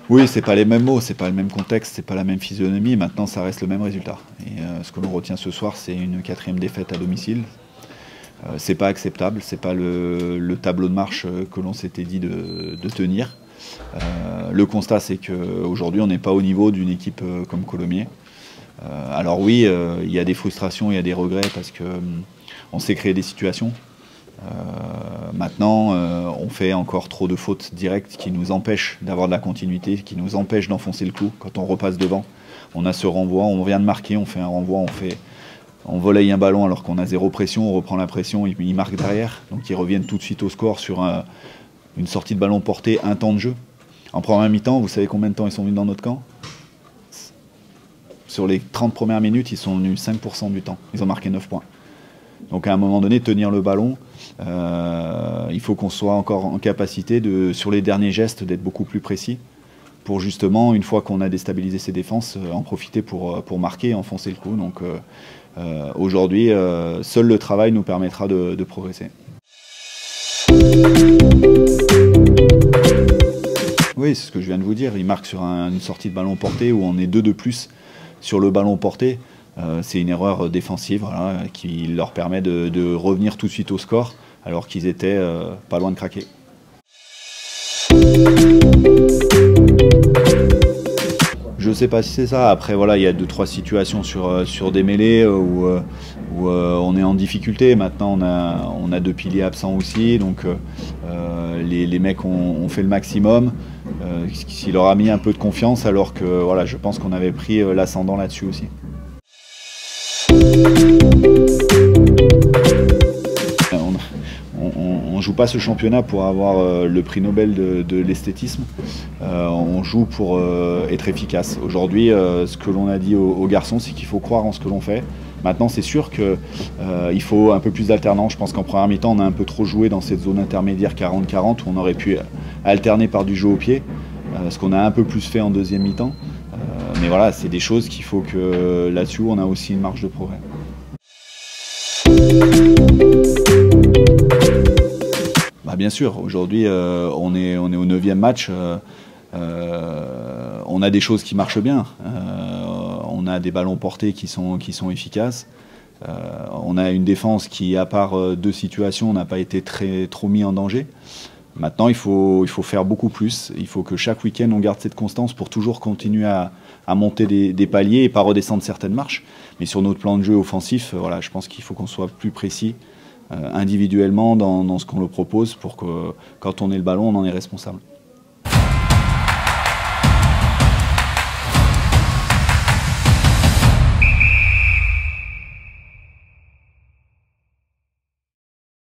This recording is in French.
Oui, c'est pas les mêmes mots, c'est pas le même contexte, c'est pas la même physionomie. Maintenant, ça reste le même résultat. Et ce que l'on retient ce soir, c'est une 4e défaite à domicile. C'est pas acceptable, c'est pas le tableau de marche que l'on s'était dit de tenir. Le constat, c'est qu'aujourd'hui, on n'est pas au niveau d'une équipe comme Colomiers. Alors oui, il y a des frustrations, il y a des regrets parce qu'on s'est créé des situations. Maintenant, on fait encore trop de fautes directes qui nous empêchent d'avoir de la continuité, qui nous empêchent d'enfoncer le clou. Quand on repasse devant, on a ce renvoi, on vient de marquer, on fait un renvoi, on volaille un ballon alors qu'on a zéro pression, on reprend la pression, ils marquent derrière. Donc ils reviennent tout de suite au score sur une sortie de ballon porté, un temps de jeu. En première mi-temps, vous savez combien de temps ils sont venus dans notre camp? Sur les 30 premières minutes, ils sont venus 5% du temps. Ils ont marqué 9 points. Donc à un moment donné, tenir le ballon, il faut qu'on soit encore en capacité, sur les derniers gestes, d'être beaucoup plus précis pour justement, une fois qu'on a déstabilisé ses défenses, en profiter pour marquer et enfoncer le coup. Donc aujourd'hui, seul le travail nous permettra de progresser. Oui, c'est ce que je viens de vous dire. Il marque sur une sortie de ballon porté où on est 2 de plus sur le ballon porté. C'est une erreur défensive voilà, qui leur permet de revenir tout de suite au score alors qu'ils étaient pas loin de craquer. Je ne sais pas si c'est ça. Après, voilà, il y a 2-3 situations sur des mêlées où on est en difficulté. Maintenant, on a 2 piliers absents aussi. Donc, les mecs ont fait le maximum. Ce qui leur a mis un peu de confiance alors que voilà, je pense qu'on avait pris l'ascendant là-dessus aussi. On ne joue pas ce championnat pour avoir le prix Nobel de l'esthétisme, on joue pour être efficace. Aujourd'hui, ce que l'on a dit aux garçons, c'est qu'il faut croire en ce que l'on fait. Maintenant, c'est sûr qu'il faut un peu plus d'alternance. Je pense qu'en première mi-temps, on a un peu trop joué dans cette zone intermédiaire 40-40 où on aurait pu alterner par du jeu au pied, ce qu'on a un peu plus fait en deuxième mi-temps. Mais voilà, c'est des choses qu'il faut que là-dessus, on a aussi une marge de progrès. Bah bien sûr, aujourd'hui on est au 9e match, on a des choses qui marchent bien, on a des ballons portés qui sont efficaces, on a une défense qui, à part 2 situations, n'a pas été trop mis en danger. Maintenant il faut faire beaucoup plus, il faut que chaque week-end on garde cette constance pour toujours continuer à monter des paliers et pas redescendre certaines marches. Mais sur notre plan de jeu offensif, voilà, je pense qu'il faut qu'on soit plus précis individuellement dans ce qu'on le propose pour que quand on ait le ballon, on en est responsable.